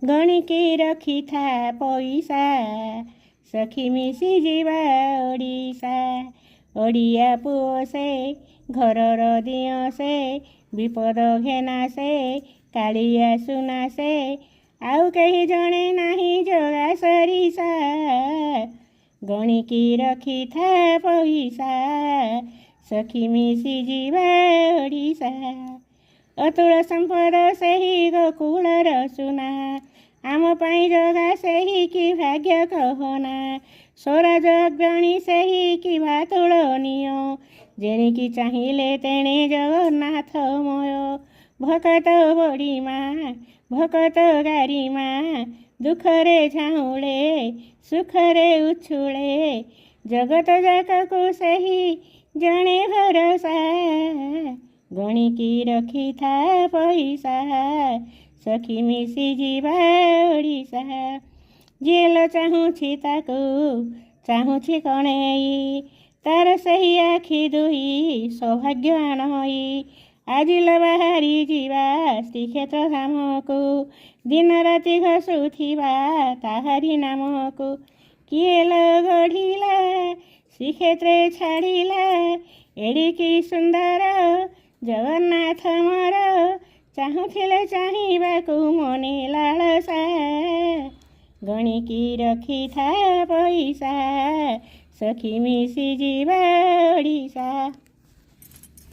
ଗଣିକି ରଖିଥା ପଇସା, ସଖୀ ମିଶି ଯିବା ଓଡ଼ିଶା। ଓଡ଼ିଆ ପୁଅ ସେ, ଘରର ଦିଅଁ ସେ, ବିପଦ ଘେନା ସେ, କାଳିଆ ସୁନା ସେ, ଆଉ କେହି ଜଣେ ନାହିଁ ଜଗା ସରିସା। ଗଣିକି ରଖିଥା ପଇସା, ସଖୀ ମିଶି ଯିବା ଓଡ଼ିଶା। ଅତୁଳ ସମ୍ପଦ ସେହି ଗୋକୁଳର ସୁନା, ଆମ ପାଇଁ ଜଗା ସେହି କି ଭାଗ୍ୟ କହନା। ସ୍ୱରାଜ ଅଗ୍ରଣୀ ସେହି କି ତୁଳନୀୟ, ଯେଣିକି ଚାହିଁଲେ ତେଣେ ଜଗନ୍ନାଥମୟ। ଭକତ ବଡ଼ିମା, ଭକତ ଗାରିମା, ଦୁଃଖରେ ଝାଉଁଳେ, ସୁଖରେ ଉଛୁଳେ, ଜଗତ ଯାକକୁ ସେହି ଜଣେ ଭରସା। ଗଣିକି ରଖିଥା ପଇସା, ସଖୀ ମିଶି ଯିବା ଓଡ଼ିଶା। ଯିଏ ଲ ଚାହୁଁଛି ତାକୁ ଚାହୁଁଛି କଣେଇ, ତାର ସେହି ଆଖି ଦୁଇ ସୌଭାଗ୍ୟ ଆଣଇ। ଆଜି ଲ ବାହାରି ଯିବା ଶ୍ରୀକ୍ଷେତ୍ର ଧାମକୁ, ଦିନ ରାତି ଘଷୁଥିବା ତାହାରି ନାମକୁ। କିଏ ଲ ଗଢ଼ିଲା ଶ୍ରୀକ୍ଷେତ୍ରେ ଛାଡ଼ିଲା, ଏଡ଼ିକି ସୁନ୍ଦର ଜଗନ୍ନାଥ ମୋର, ଚାହୁଁଥିଲେ ଚାହିଁବାକୁ ମନେ ଲାଳସା। ଗଣିକି ରଖିଥା ପଇସା, ସଖୀ ମିଶି ଯିବା ଓଡ଼ିଶା।